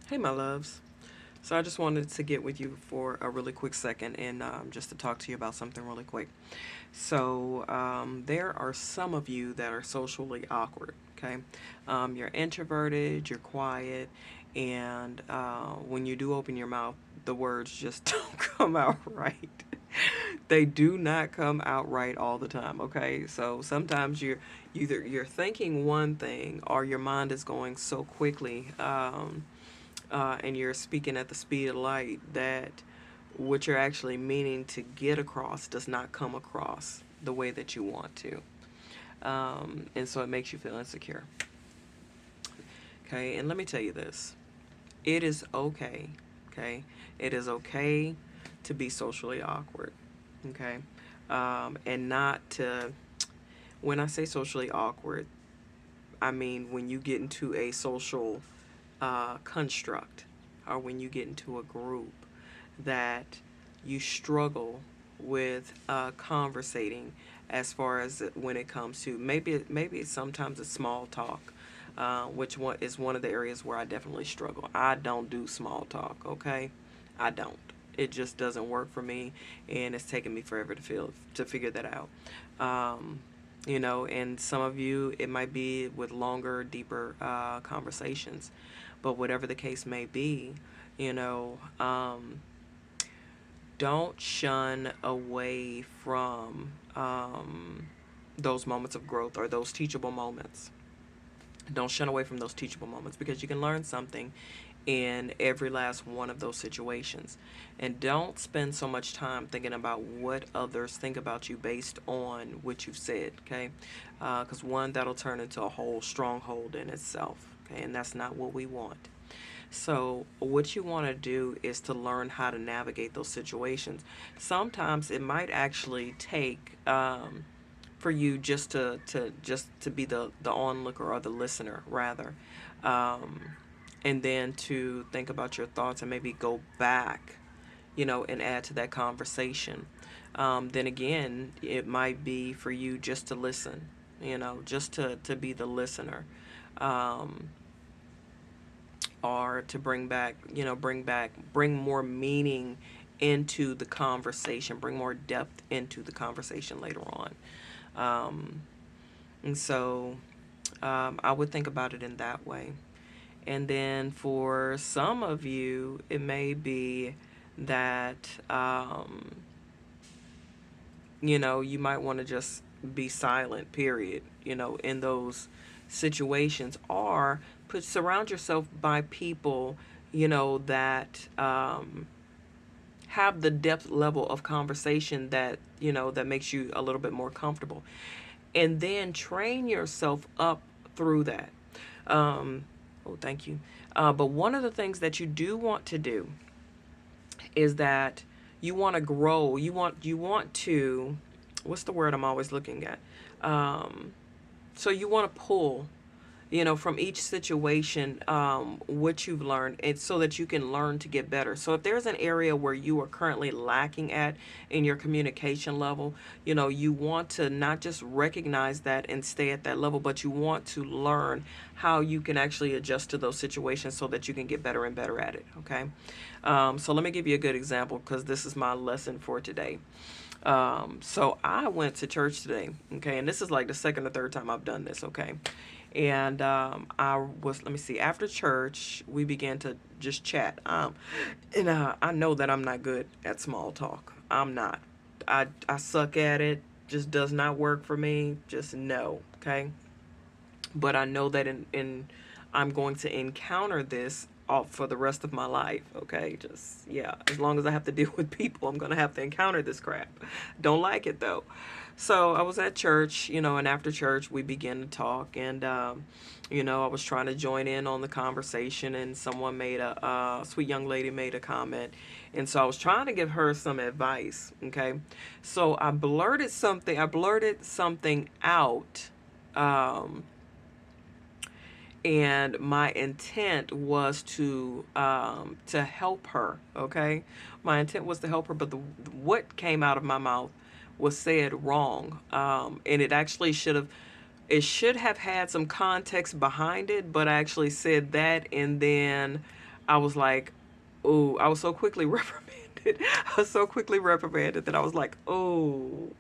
Hey, my loves. So I just wanted to get with you for a really quick second and just to talk to you about something really quick. So there are some of you that are socially awkward. Okay, you're introverted, you're quiet, and when you do open your mouth, the words just don't come out right. They do not come out right all the time. Okay, so sometimes you're thinking one thing, or your mind is going so quickly. And you're speaking at the speed of light, that what you're actually meaning to get across does not come across the way that you want to. And so it makes you feel insecure. Okay, and let me tell you this, it is okay. Okay, it is okay to be socially awkward. Okay, and not to, when I say socially awkward, I mean when you get into a social construct, or when you get into a group that you struggle with conversating, as far as when it comes to maybe sometimes it's small talk, which one is one of the areas where I definitely struggle. I don't do small talk. Okay, I don't. It just doesn't work for me, and it's taken me forever to figure that out. Um, and some of you, it might be with longer, deeper conversations, but whatever the case may be, you know, don't shun away from those moments of growth, or those teachable moments. Don't shun away from those teachable moments, because you can learn something in every last one of those situations. And don't spend so much time thinking about what others think about you based on what you've said, okay? Because one, that'll turn into a whole stronghold in itself, okay? And that's not what we want. So, what you want to do is to learn how to navigate those situations. Sometimes it might actually take for you just to be the onlooker, or the listener rather, um, and then to think about your thoughts and maybe go back, and add to that conversation. Then again, it might be for you just to listen, just to be the listener. Um, or to bring more meaning into the conversation, bring more depth into the conversation later on. Um, and so I would think about it in that way. And then for some of you, it may be that, you might want to just be silent, period, in those situations, or surround yourself by people, that have the depth level of conversation that makes you a little bit more comfortable, and then train yourself up through that. Um, oh, thank you. But one of the things that you do want to do is that you want to grow. You want to, what's the word I'm always looking at? Um, so you want to pull, from each situation, what you've learned, and so that you can learn to get better. So if there's an area where you are currently lacking at in your communication level, you want to not just recognize that and stay at that level, but you want to learn how you can actually adjust to those situations so that you can get better and better at it. Okay. So let me give you a good example, because this is my lesson for today. So I went to church today, okay, and this is like the second or third time I've done this, okay. And let me see, after church, we began to just chat. And I know that I'm not good at small talk. I'm not. I suck at it. Just does not work for me. Just no, okay. But I know that in I'm going to encounter this all for the rest of my life. Okay, just yeah. As long as I have to deal with people, I'm gonna have to encounter this crap. Don't like it though. So I was at church, and after church we began to talk, and I was trying to join in on the conversation, and someone made a sweet young lady made a comment, and so I was trying to give her some advice. Okay, so I blurted something out. Um, and my intent was to help her. Okay, my intent was to help her, but what came out of my mouth was said wrong, and it should have had some context behind it, but I actually said that, and then I was like, oh, I was so quickly reprimanded. I was so quickly reprimanded that I was like, oh,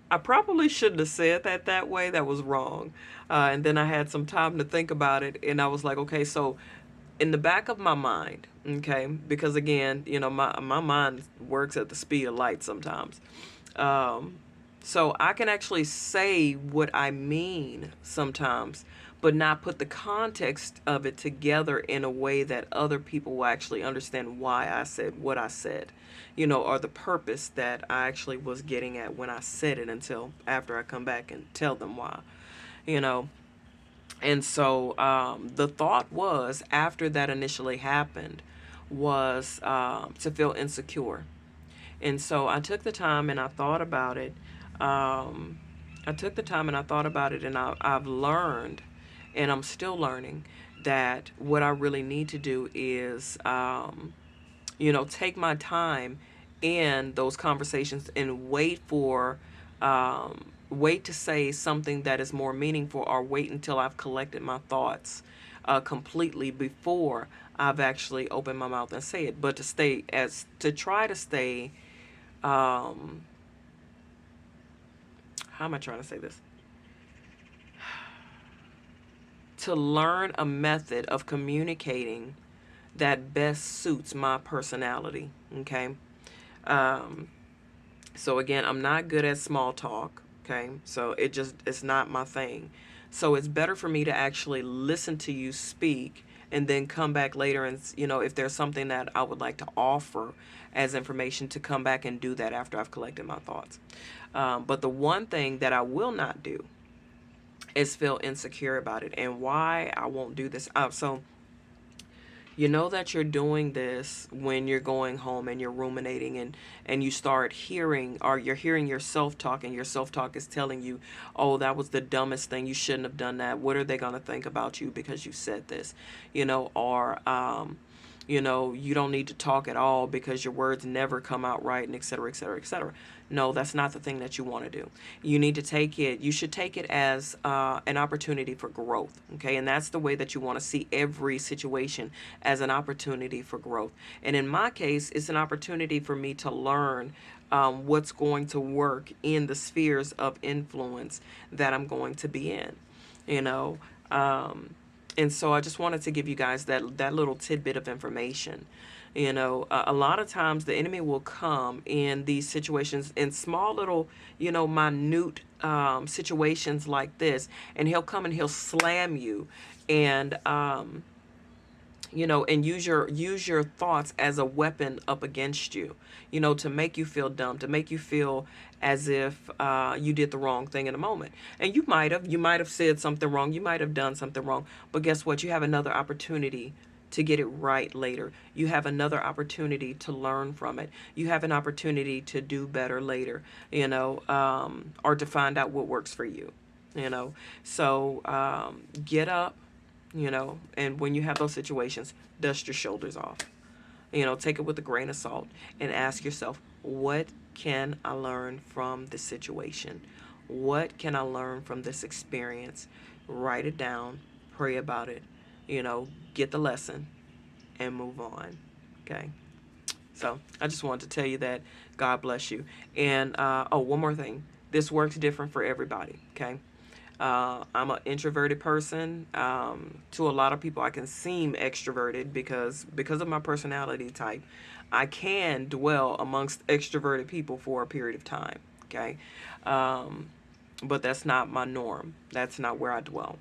I probably shouldn't have said that way. That was wrong. And then I had some time to think about it, and I was like, okay, so in the back of my mind, okay, because again, my mind works at the speed of light sometimes. Um, so I can actually say what I mean sometimes, but not put the context of it together in a way that other people will actually understand why I said what I said, or the purpose that I actually was getting at when I said it until after I come back and tell them why, you know. And so the thought was, after that initially happened, was to feel insecure. And so I took the time and I thought about it. Um, I took the time and I thought about it, and I've learned, and I'm still learning, that what I really need to do is, take my time in those conversations and wait to say something that is more meaningful, or wait until I've collected my thoughts completely before I've actually opened my mouth and say it. But to try to stay, um, how am I trying to say this? To learn a method of communicating that best suits my personality. Okay. Um, so again, I'm not good at small talk. Okay. So it's not my thing. So it's better for me to actually listen to you speak and then come back later and, if there's something that I would like to offer as information, to come back and do that after I've collected my thoughts. But the one thing that I will not do is feel insecure about it. And why I won't do this. So you know that you're doing this when you're going home and you're ruminating, and you start hearing, or you're hearing your self-talk, and your self-talk is telling you, oh, that was the dumbest thing, you shouldn't have done that, what are they going to think about you because you said this, or you don't need to talk at all because your words never come out right, and et cetera, et cetera, et cetera. No, that's not the thing that you want to do. You should take it as an opportunity for growth, okay? And that's the way that you want to see every situation, as an opportunity for growth. And in my case, it's an opportunity for me to learn what's going to work in the spheres of influence that I'm going to be in, you know. And so I just wanted to give you guys that little tidbit of information. A lot of times the enemy will come in these situations, in small little, minute situations like this, and he'll come and he'll slam you, and and use your thoughts as a weapon up against you, to make you feel dumb, to make you feel as if you did the wrong thing in a moment. And you might have said something wrong, you might have done something wrong, but guess what? You have another opportunity to get it right later. You have another opportunity to learn from it. You have an opportunity to do better later, or to find out what works for you, So get up, and when you have those situations, dust your shoulders off. Take it with a grain of salt and ask yourself, what can I learn from this situation? What can I learn from this experience? Write it down, pray about it, get the lesson, and move on. Okay. So I just wanted to tell you that. God bless you. And one more thing. This works different for everybody. Okay. I'm an introverted person. To a lot of people, I can seem extroverted because of my personality type. I can dwell amongst extroverted people for a period of time. Okay, but that's not my norm. That's not where I dwell.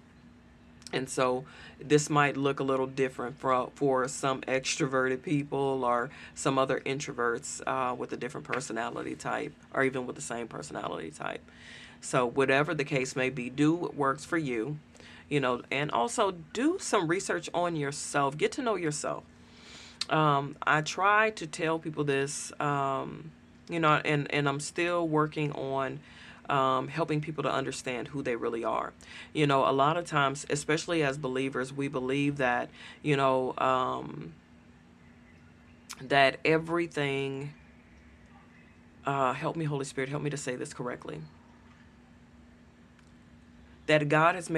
And so this might look a little different for some extroverted people, or some other introverts with a different personality type, or even with the same personality type. So whatever the case may be, do what works for you, and also do some research on yourself. Get to know yourself. I try to tell people this, and I'm still working on helping people to understand who they really are. A lot of times, especially as believers, we believe that, that everything, help me, Holy Spirit, help me to say this correctly. That God has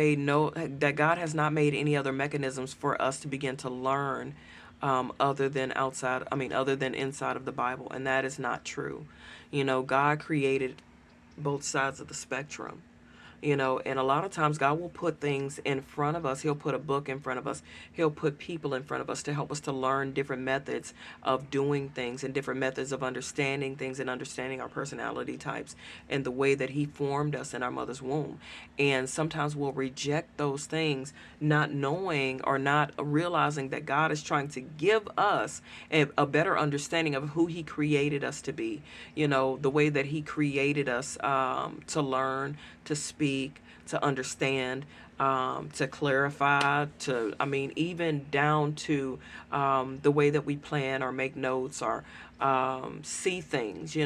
not made any other mechanisms for us to begin to learn other than other than inside of the Bible. And that is not true. God created both sides of the spectrum. And a lot of times God will put things in front of us. He'll put a book in front of us. He'll put people in front of us to help us to learn different methods of doing things and different methods of understanding things and understanding our personality types and the way that He formed us in our mother's womb. And sometimes we'll reject those things, not knowing or not realizing that God is trying to give us a better understanding of who He created us to be. The way that He created us, to learn, to speak, to understand, to clarify, even down to the way that we plan or make notes or see things.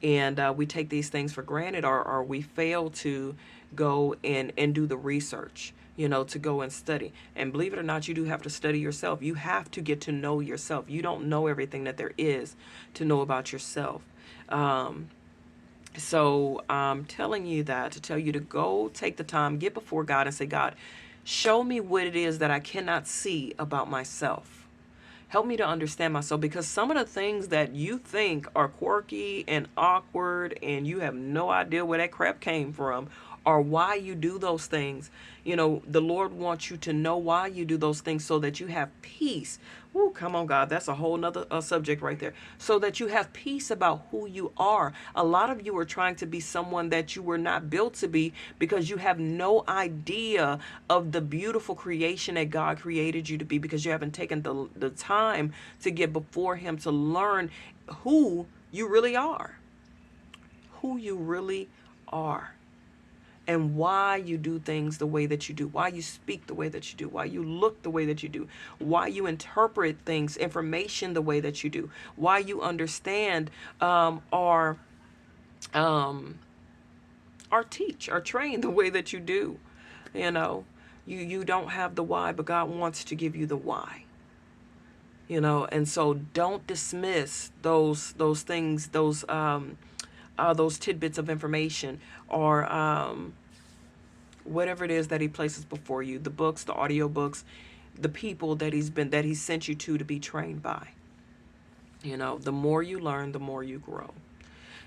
And we take these things for granted, or we fail to go and do the research, to go and study. And believe it or not, you do have to study yourself. You have to get to know yourself. You don't know everything that there is to know about yourself. So I'm telling you that to tell you to go take the time, get before God and say, God, show me what it is that I cannot see about myself. Help me to understand myself, because some of the things that you think are quirky and awkward and you have no idea where that crap came from or why you do those things. The Lord wants you to know why you do those things so that you have peace. Ooh, come on, God. That's a whole nother subject right there. So that you have peace about who you are. A lot of you are trying to be someone that you were not built to be because you have no idea of the beautiful creation that God created you to be, because you haven't taken the time to get before Him to learn who you really are. Who you really are. And why you do things the way that you do, why you speak the way that you do, why you look the way that you do, why you interpret things, information the way that you do, why you understand or teach or train the way that you do. You don't have the why, but God wants to give you the why. And so don't dismiss those things, those tidbits of information, or whatever it is that He places before you, the books, the audio books, the people that He's sent you to be trained by. The more you learn, the more you grow.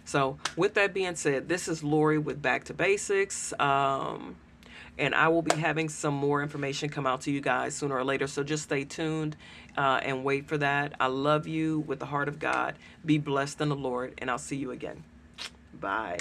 So with that being said, this is Lori with Back to Basics. And I will be having some more information come out to you guys sooner or later. So just stay tuned and wait for that. I love you with the heart of God. Be blessed in the Lord, and I'll see you again. Bye.